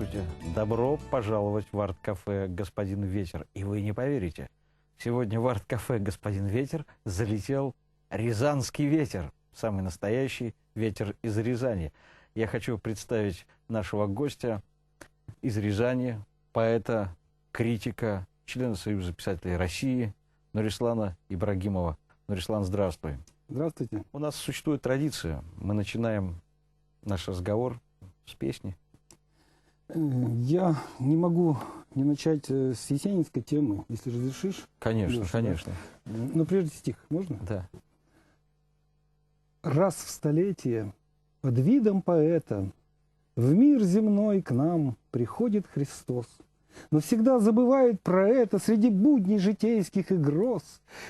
Здравствуйте. Добро пожаловать в арт-кафе «Господин Ветер». И вы не поверите, сегодня в арт-кафе «Господин Ветер» залетел рязанский ветер. Самый настоящий ветер из Рязани. Я хочу представить нашего гостя из Рязани, поэта, критика, члена Союза писателей России Нурислана Ибрагимова. Нурислан, здравствуй. Здравствуйте. У нас существует традиция. Мы начинаем наш разговор с песни. Я не могу не начать с есенинской темы, если разрешишь. Конечно, Леша, конечно. Да? Но прежде стих, можно? Да. Раз в столетие под видом поэта в мир земной к нам приходит Христос. Но всегда забывает про это среди будней житейских и гроз.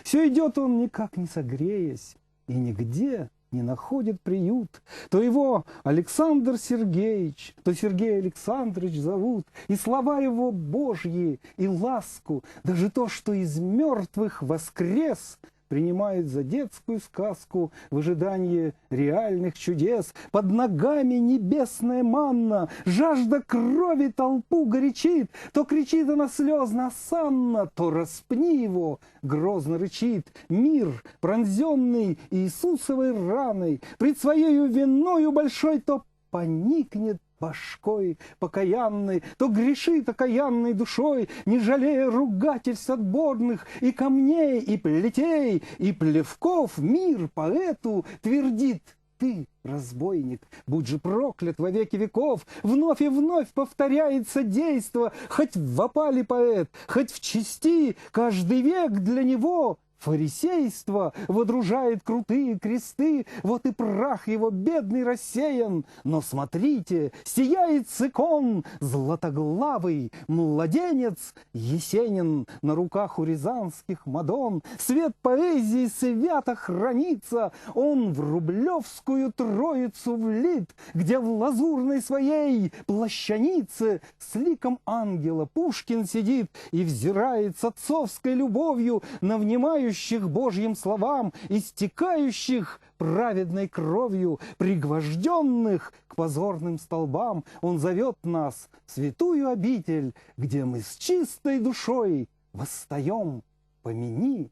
Все идет он, никак не согреясь, и нигде не находит приют. То его Александр Сергеевич, то Сергей Александрович зовут, и слова его Божьи, и ласку, даже то, что из мертвых воскрес, принимает за детскую сказку в ожидании реальных чудес. Под ногами небесная манна, жажда крови толпу горячит. То кричит она слезно, осанна, то распни его, грозно рычит. Мир, пронзенный Иисусовой раной, пред своею виною большой, то поникнет башкой покаянной, то грешит окаянной душой, не жалея ругательств отборных и камней, и плетей, и плевков. Мир поэту твердит: ты, разбойник, будь же проклят во веки веков. Вновь и вновь повторяется действо, хоть в опале поэт, хоть в чести, каждый век для него фарисейство водружает крутые кресты, вот и прах его бедный рассеян. Но смотрите, сияет с икон златоглавый младенец Есенин на руках у рязанских мадон. Свет поэзии свято хранится, он в Рублевскую Троицу влит, где в лазурной своей плащанице с ликом ангела Пушкин сидит и взирает с отцовской любовью на внимающих Божьим словам, истекающих праведной кровью, пригвожденных к позорным столбам. Он зовет нас в святую обитель, где мы с чистой душой восстаем. Помяни,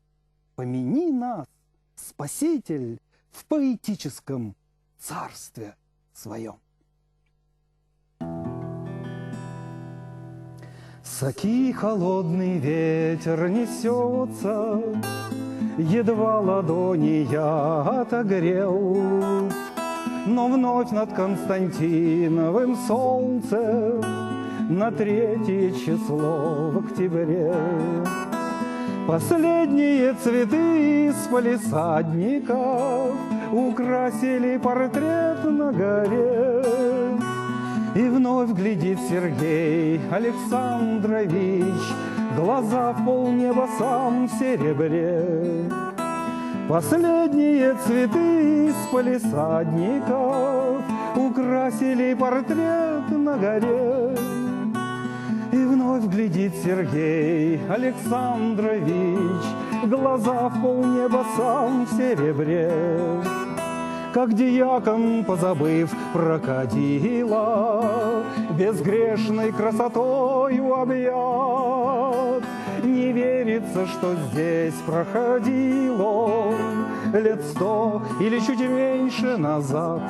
помяни нас, Спаситель, в поэтическом царстве своем. Соки холодный ветер несется, едва ладони я отогрел, но вновь над Константиновым солнце на 3 число в октябре. Последние цветы из палисадников украсили портрет на горе. И вновь глядит Сергей Александрович, глаза в полнеба сам в серебре. Последние цветы из палисадников украсили портрет на горе. И вновь глядит Сергей Александрович, глаза в полнеба сам в серебре. Как диакон, позабыв про кадила, безгрешной красотою объят, не верится, что здесь проходил он лет 100 или чуть меньше назад.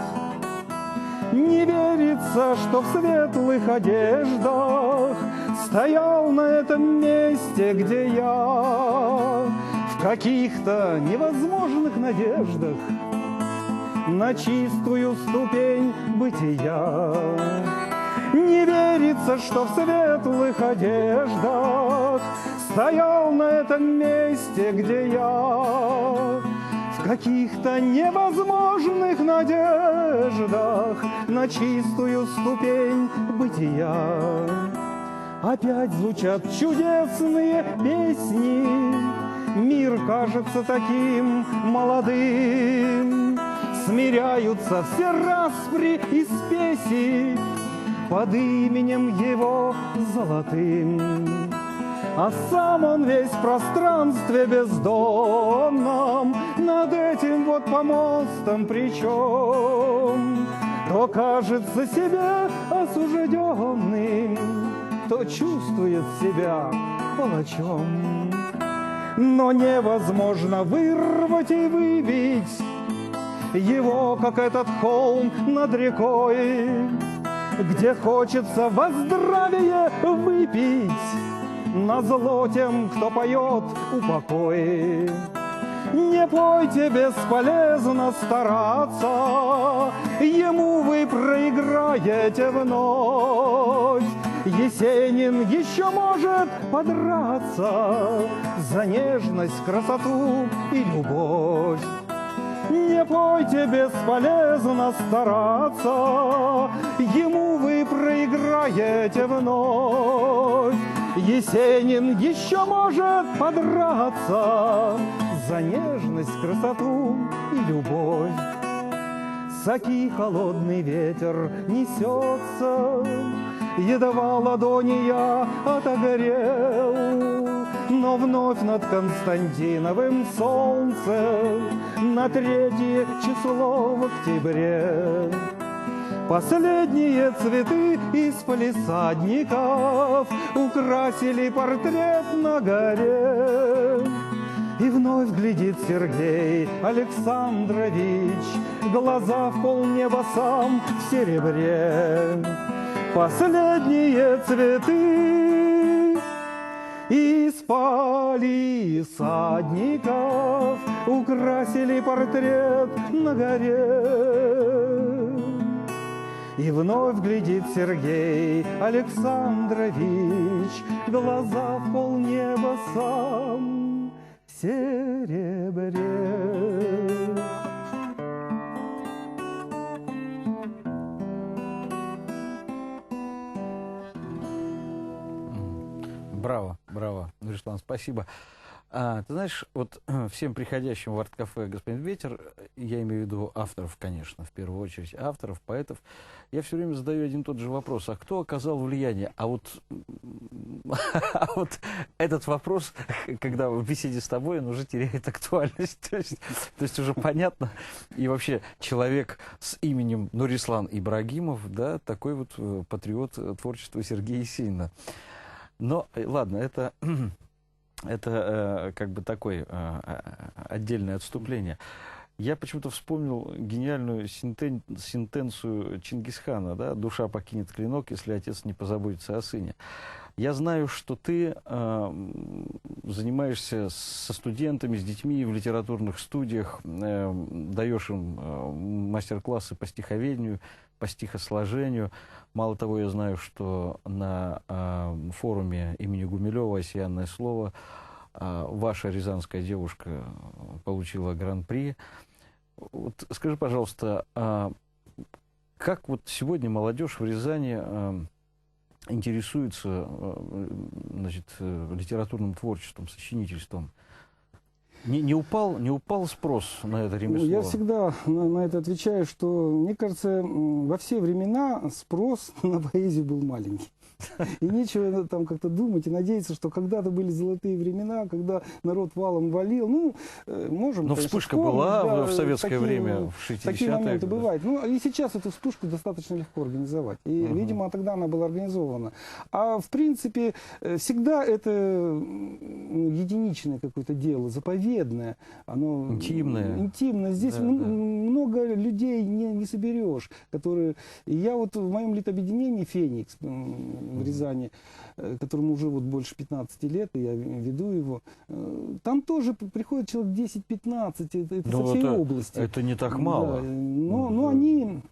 Не верится, что в светлых одеждах стоял на этом месте, где я в каких-то невозможных надеждах на чистую ступень бытия. Не верится, что в светлых одеждах стоял на этом месте, где я в каких-то невозможных надеждах на чистую ступень бытия. Опять звучат чудесные песни, мир кажется таким молодым. Смиряются все распри и спеси под именем его золотым. А сам он весь в пространстве бездонном, над этим вот помостом причем. То кажется себе осужденным, кто чувствует себя палачом. Но невозможно вырвать и выбить его, как этот холм над рекой, где хочется во здравие выпить назло тем, кто поет упокой. Не пойте, бесполезно стараться, ему вы проиграете вновь. Есенин еще может подраться за нежность, красоту и любовь. Не пойте, бесполезно стараться, ему вы проиграете вновь. Есенин еще может подраться за нежность, красоту и любовь. Саки холодный ветер несется, едва ладони я отогрел, но вновь над Константиновым солнце на 3 число в октябре. Последние цветы из палисадников украсили портрет на горе. И вновь глядит Сергей Александрович, глаза в полнеба, сам в серебре. Последние цветы из палисадников украсили портрет на горе. И вновь глядит Сергей Александрович, глаза в полнеба, сам в серебре. Браво, браво, Нурислам, спасибо. Ты знаешь, вот всем приходящим в арт-кафе «Господин Ветер», я имею в виду авторов, конечно, в первую очередь авторов, поэтов, я все время задаю один и тот же вопрос: а кто оказал влияние? А вот этот вопрос, когда в беседе с тобой, он уже теряет актуальность. То есть уже понятно. И вообще человек с именем Нурислам Ибрагимов, да, такой вот патриот творчества Сергея Есенина. Но ладно, это как бы такое отдельное отступление. Я почему-то вспомнил гениальную сентенцию Чингисхана, да: «Душа покинет клинок, если отец не позаботится о сыне». Я знаю, что ты занимаешься со студентами, с детьми в литературных студиях, даешь им мастер-классы по стиховедению, по стихосложению. Мало того, я знаю, что на форуме имени Гумилева «Осиянное слово» ваша рязанская девушка получила гран-при. Вот скажи, пожалуйста, как вот сегодня молодежь в Рязани интересуется, значит, литературным творчеством, сочинительством? Не упал спрос на это ремесло? Я всегда на это отвечаю, что, мне кажется, во все времена спрос на поэзию был маленький. И нечего там как-то думать и надеяться, что когда-то были золотые времена, когда народ валом валил. Ну, можем, но конечно, вспышка вспомнить, была да, в советское такие, время, в 60-е. Такие моменты годы. бывают. Ну, и сейчас эту вспышку достаточно легко организовать. И, видимо, тогда она была организована. А, в принципе, всегда это единичное какое-то дело, заповедное. Оно интимное. Здесь много людей не соберешь, которые... Я вот в моем литобъединении «Феникс» в Рязани, которому уже вот больше 15 лет, и я веду его, там тоже приходит человек 10-15, это со всей области. Это не так мало. Да, но они...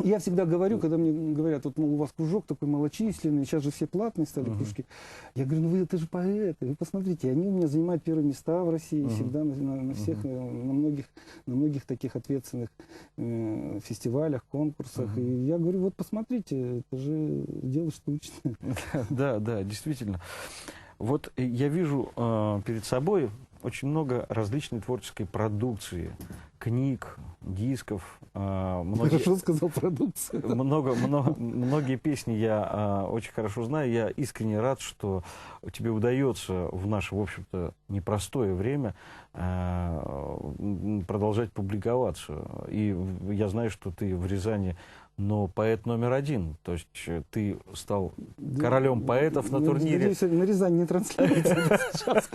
Я всегда говорю, когда мне говорят, вот, мол, у вас кружок такой малочисленный, сейчас же все платные стали кружки. Я говорю, ну вы это же поэты, вы посмотрите, они у меня занимают первые места в России, всегда на всех, на многих таких ответственных фестивалях, конкурсах. И я говорю, вот посмотрите, это же дело штучное. Да, действительно. Вот я вижу перед собой очень много различной творческой продукции, книг, дисков. Хорошо сказал, продукция. Многие песни я очень хорошо знаю. Я искренне рад, что тебе удается в наше, в общем-то, непростое время продолжать публиковаться. И я знаю, что ты в Рязани но поэт номер один. То есть ты стал королем поэтов на турнире. Надеюсь, на Рязань не транслируется сейчас.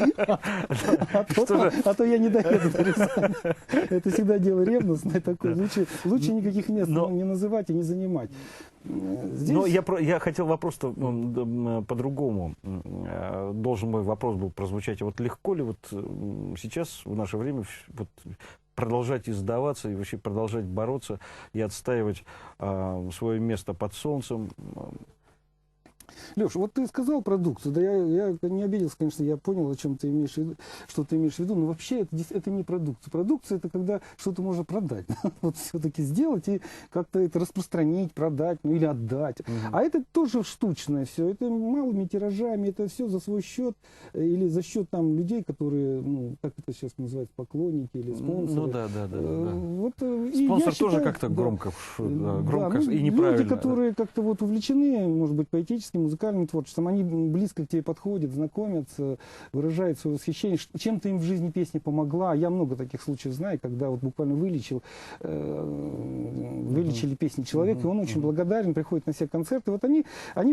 А то я не доеду до Рязани. Это всегда дело ревностное такое. Лучше никаких мест не называть и не занимать. Но я хотел вопрос-то по-другому. Должен мой вопрос был прозвучать. Вот легко ли вот сейчас, в наше время, вот продолжать издаваться и вообще продолжать бороться и отстаивать свое место под солнцем? Леш, вот ты сказал продукцию, да я не обиделся, конечно, я понял, о чем ты имеешь в виду, что ты имеешь в виду, но вообще это не продукция. Продукция — это когда что-то можно продать, вот все-таки сделать и как-то это распространить, продать, ну или отдать. А это тоже штучное все, это малыми тиражами, это все за свой счет или за счет там людей, которые, ну, как это сейчас называется, поклонники или спонсоры. Ну да. Вот, Спонсор тоже как-то громко и неправильно. Люди, которые как-то вот увлечены, может быть, поэтическим, музыкальным творчеством, они близко к тебе подходят, знакомятся, выражают свое восхищение. Чем-то им в жизни песня помогла. Я много таких случаев знаю, когда вот буквально вылечили песни человека, и он очень благодарен, приходит на все концерты. Вот они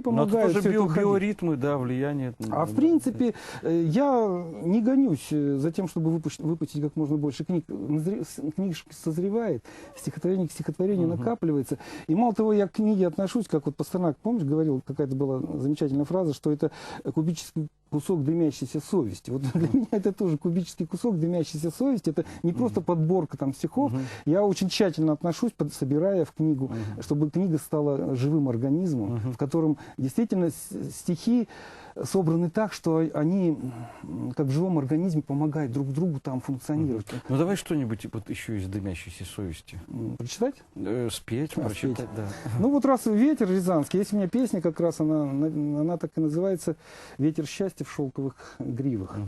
помогают. Но это тоже биоритмы, да, влияние. А в принципе, я не гонюсь за тем, чтобы выпустить как можно больше книг. Книжка созревает, стихотворение к стихотворению накапливается. И мало того, я к книге отношусь, как вот Пастернак, помнишь, говорил, какая-то была замечательная фраза, что это кубический кусок дымящейся совести. Вот для меня это тоже кубический кусок дымящейся совести. Это не просто подборка там стихов. Я очень тщательно отношусь, собирая в книгу, чтобы книга стала живым организмом, в котором действительно стихи собраны так, что они, как в живом организме, помогают друг другу там функционировать. Ну давай что-нибудь вот еще из дымящейся совести. Прочитать? Спеть, прочитать, да. Ну вот раз «Ветер» рязанский, есть у меня песня, как раз она так и называется «Ветер счастья в шелковых гривах».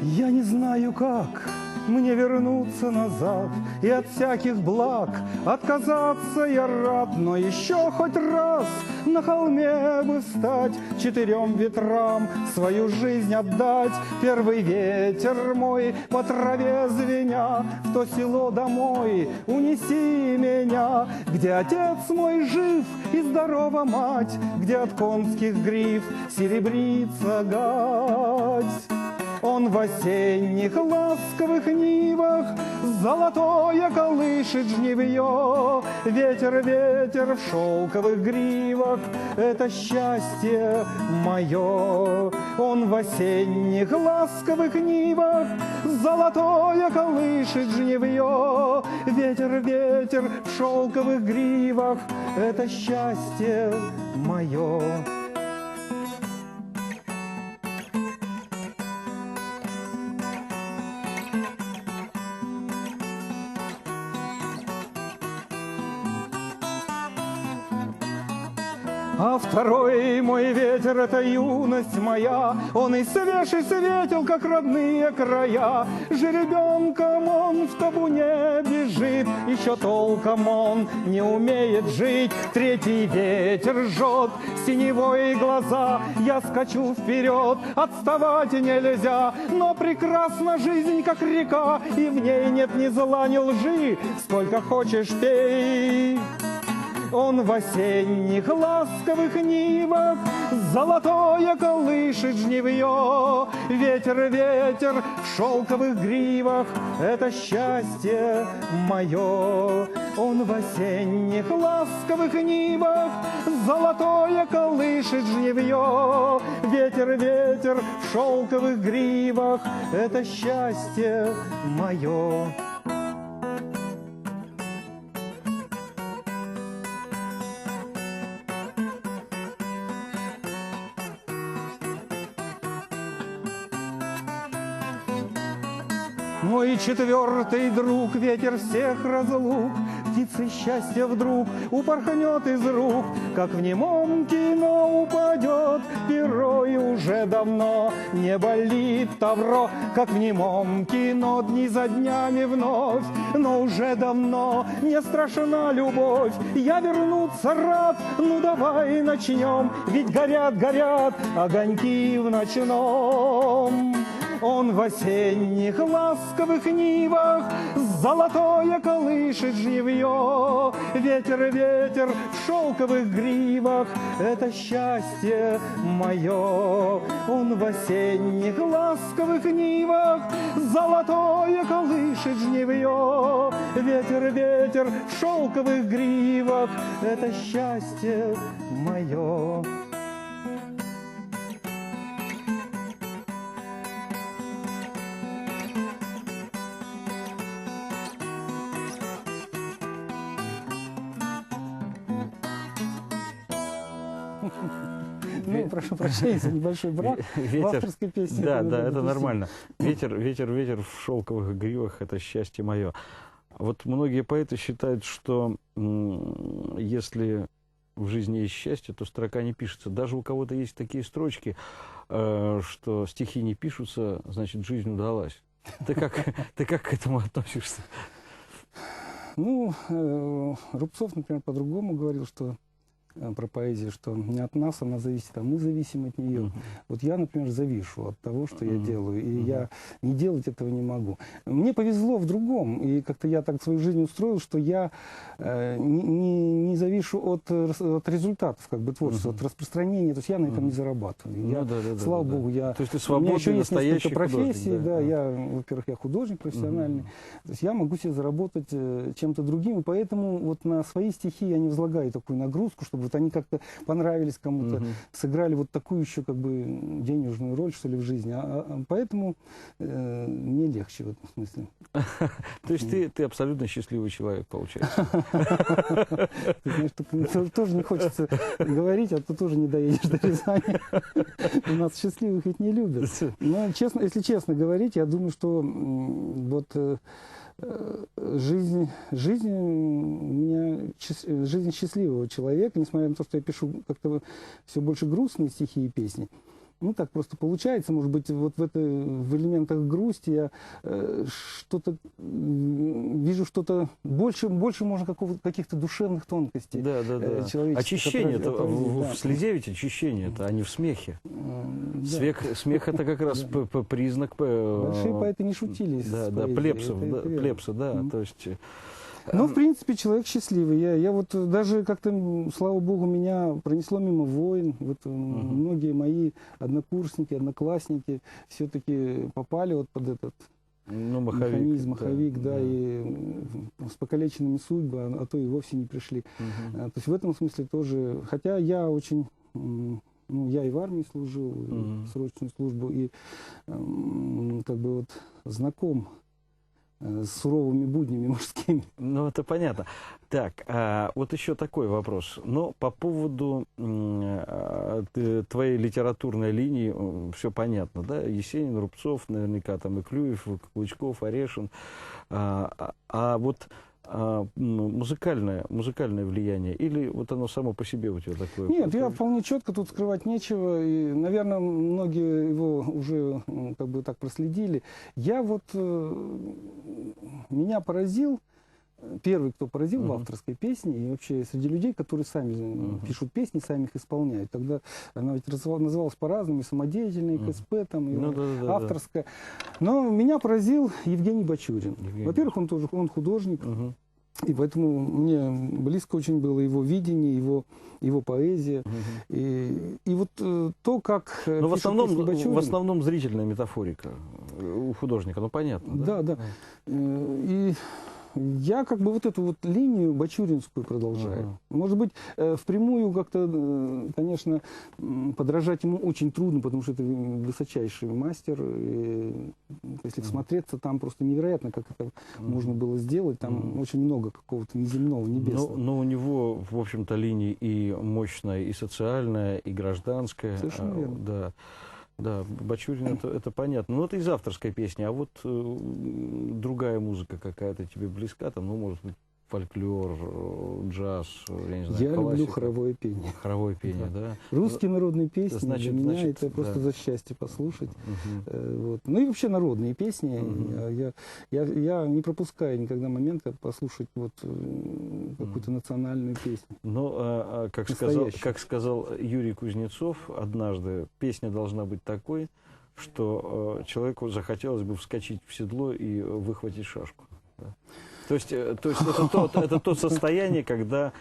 Я не знаю, как мне вернуться назад и от всяких благ отказаться я рад, но еще хоть раз на холме бы встать, 4 ветрам свою жизнь отдать. Первый ветер мой по траве звеня, в то село домой унеси меня, где отец мой жив и здорова мать, где от конских гриф серебрится гать. Он в осенних ласковых нивах золотое колышет жнивье. Ветер, ветер в шелковых гривах — это счастье мое. Он в осенних ласковых нивах золотое колышет жнивье. Ветер, ветер в шелковых гривах — это счастье мое. А второй мой ветер — это юность моя, он и свеж, и светел, как родные края. Жеребенком он в табуне бежит, еще толком он не умеет жить. Третий ветер жжет синевой глаза, я скачу вперед, отставать нельзя. Но прекрасна жизнь, как река, и в ней нет ни зла, ни лжи, сколько хочешь пей. Он в осенних ласковых нивах золотое колышет жнивье. Ветер, ветер в шелковых гривах — это счастье мое. Он в осенних ласковых нивах золотое колышет жнивье. Ветер, ветер в шелковых гривах — это счастье мое. Мой четвертый друг, ветер всех разлук, птицей счастье вдруг упорхнет из рук, как в немом кино упадет перо, и уже давно не болит тавро, как в немом кино дни за днями вновь, но уже давно не страшна любовь. Я вернуться рад, ну давай начнем, ведь горят, горят огоньки в ночном. Он в осенних ласковых нивах золотое колышет жнивье. Ветер, ветер в шелковых гривах — это счастье мое. Он в осенних ласковых нивах золотое колышет жнивье. Ветер, ветер в шелковых гривах — это счастье мое. Ну, прошу прощения за небольшой брак в авторской песне. Да, да, это нормально. Ветер, ветер, ветер в шелковых гривах — это счастье мое. Вот многие поэты считают, что если в жизни есть счастье, то строка не пишется. Даже у кого-то есть такие строчки, что стихи не пишутся, значит, жизнь удалась. Ты как к этому относишься? Ну, Рубцов, например, по-другому говорил, что про поэзию, что не от нас она зависит, а мы зависим от нее. Вот я, например, завишу от того, что я делаю, и я не делать этого не могу. Мне повезло в другом, и как-то я так свою жизнь устроил, что я не завишу от результатов как бы творчества, от распространения, то есть я на этом не зарабатываю. Я, слава богу, То есть ты у меня свободный, еще есть настоящий несколько профессий, художник, да, я, во-первых, я художник профессиональный, то есть я могу себе заработать чем-то другим, и поэтому вот на свои стихи я не возлагаю такую нагрузку, чтобы вот они как-то понравились кому-то, сыграли вот такую еще как бы денежную роль, что ли, в жизни. Поэтому мне легче в этом смысле. То есть ты абсолютно счастливый человек, получается. Ты знаешь, тоже не хочется говорить, а то тоже не доедешь до Рязани. У нас счастливых ведь не любят. Но, если честно говорить, я думаю, что вот жизнь у меня жизнь счастливого человека, несмотря на то, что я пишу как-то все больше грустные стихи и песни. Ну, так просто получается, может быть, вот в элементах грусти я что-то вижу, что-то больше можно каких-то душевных тонкостей. Да. Очищение-то в слезе ведь очищение-то, а не в смехе. Да. Смех это как раз признак. Большие поэты не шутили. Да, плебса, да. То есть. Ну, в принципе, человек счастливый. Я вот даже как-то, слава богу, меня пронесло мимо войн. Вот многие мои однокурсники, одноклассники все-таки попали вот под этот механизм, маховик, да, и с покалеченными судьбами, а то и вовсе не пришли. То есть в этом смысле тоже, хотя я очень... Ну, я и в армии служил, срочную службу, и как бы вот знаком с суровыми буднями мужскими. Ну, это понятно. Так, вот еще такой вопрос. Но по поводу твоей литературной линии все понятно, да? Есенин, Рубцов, наверняка там и Клюев, и Клычков, Орешин. А вот музыкальное влияние, или вот оно само по себе у тебя такое? Нет, я вполне четко, тут скрывать нечего, и, наверное, многие его уже как бы так проследили. Я вот, меня поразил, первый, кто поразил в авторской песне, и вообще среди людей, которые сами пишут песни, сами их исполняют. Тогда она ведь называлась по-разному, и самодеятельная, и КСП, там, и авторская. Но меня поразил Евгений Бачурин. Во-первых, он художник, и поэтому мне близко очень было его видение, его поэзия. И вот то, как... Но в основном зрительная метафорика у художника, ну понятно. Да. И я как бы вот эту вот линию бачуринскую продолжаю. Может быть, впрямую как-то, конечно, подражать ему очень трудно, потому что это высочайший мастер. И если всмотреться, там просто невероятно, как это можно было сделать. Там очень много какого-то неземного, небесного. Но у него, в общем-то, линия и мощная, и социальная, и гражданская. Совершенно верно. Да, Бачурин, это понятно. Ну, это из авторской песни, а вот другая музыка какая-то тебе близка, там, ну, может быть, фольклор, джаз, я не знаю, Я люблю классика. хоровое пение. Хоровое пение, да? Русские народные песни, Значит, для меня значит, это просто да. за счастье послушать. Мгм. Вот. Ну и вообще народные песни. Мгм. Я не пропускаю никогда момента послушать вот, какую-то национальную песню. Ну, Настоящий. как сказал Юрий Кузнецов однажды, песня должна быть такой, что человеку захотелось бы вскочить в седло и выхватить шашку. Да. То есть это то состояние, когда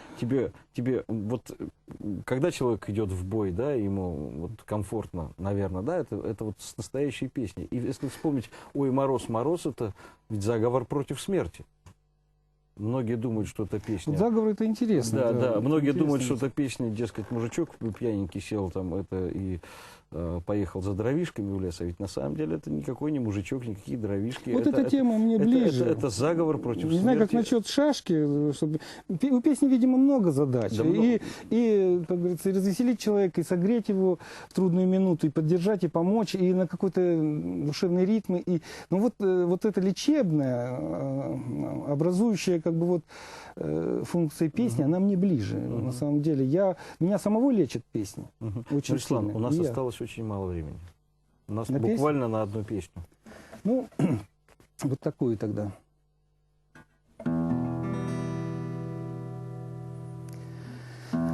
вот, когда человек идет в бой, да, ему вот комфортно, наверное, да, это вот настоящие песни. И если вспомнить, ой, мороз, мороз, это ведь заговор против смерти. Многие думают, что это песня. Вот заговор это интересно. Да, да. это Многие думают, интересно. что это песня, дескать, мужичок пьяненький сел там это и поехал за дровишками в лес, а ведь на самом деле это никакой не мужичок, никакие дровишки. Вот эта тема мне ближе. Это заговор против Не смерти. знаю, как насчет шашки. Чтобы... У песни, видимо, много задач. Да, и, как говорится, и развеселить человека, и согреть его в трудную минуту, и поддержать, и помочь, и на какой-то душевный ритм. Ну вот это лечебное, образующее как бы вот функция песни, она мне ближе. На самом деле. Меня самого лечат песни. Очень Руслан, сильно. у нас И я. осталось очень мало времени. У нас На буквально на одну песню. Ну, вот такую тогда.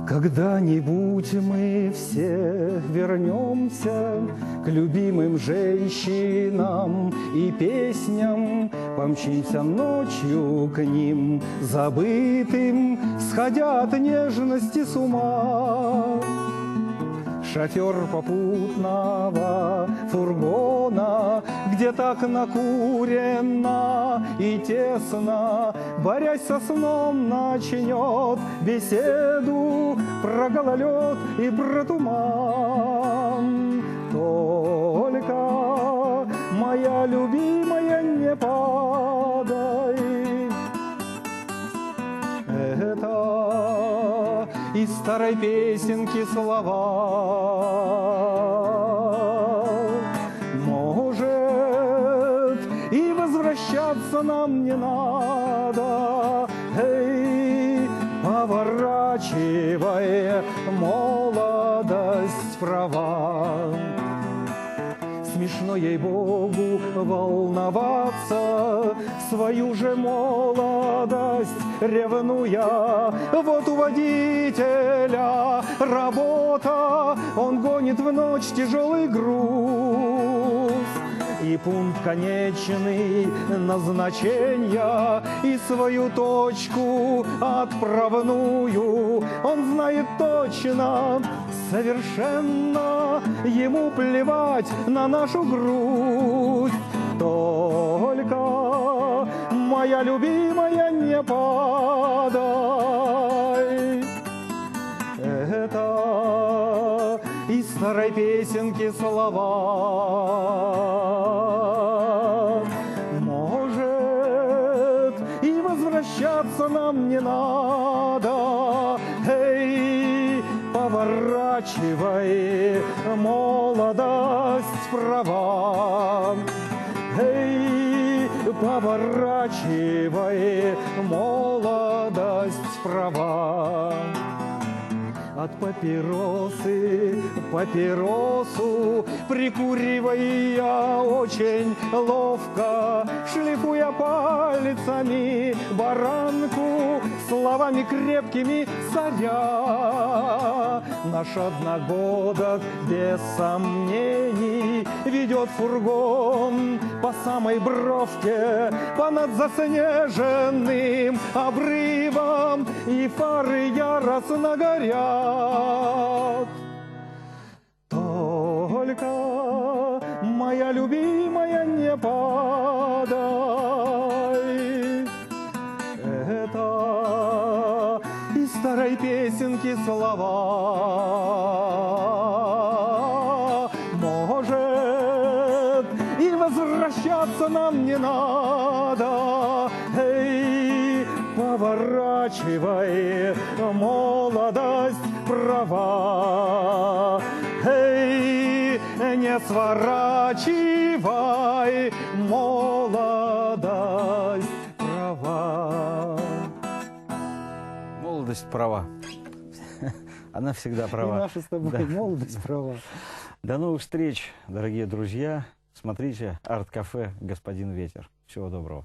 Когда-нибудь мы все вернемся к любимым женщинам и песням, помчимся ночью к ним, забытым, сходя от нежности с ума. Шофер попутного фургона, где так накурено и тесно, борясь со сном, начнет беседу про гололед и про туман. Только, моя любимая, не падай. Это из старой песенки слова. Может, и возвращаться нам не надо. Эй, поворачивай, молодость права. Смешно, ей-богу, волноваться, свою же молодость ревнуя. Вот у водителя работа, он гонит в ночь тяжелый груз. И пункт конечный назначения, и свою точку отправную он знает точно, совершенно ему плевать на нашу грусть. Только, моя любимая, не падай. Это из старой песенки слова. Может, и возвращаться нам не надо. Эй, поворачивай, молодость права. Эй, поворачивай, молодость права. От папиросы папиросу прикуривая очень ловко, шлифуя пальцами баранку, словами крепкими соря. Наш одногодок без сомнений ведет фургон по самой бровке, понад заснеженным обрывом, и фары яростно горят. Только, моя любимая, не падай. Это из старой песенки слова. Может, и возвращаться нам не надо. Эй, поворачивай, молодость права. Эй, не сворачивай, молодость права. молодость права. Она всегда И права. наша с тобой Да. молодость права. До новых встреч, дорогие друзья. Смотрите арт-кафе «Господин Ветер». Всего доброго.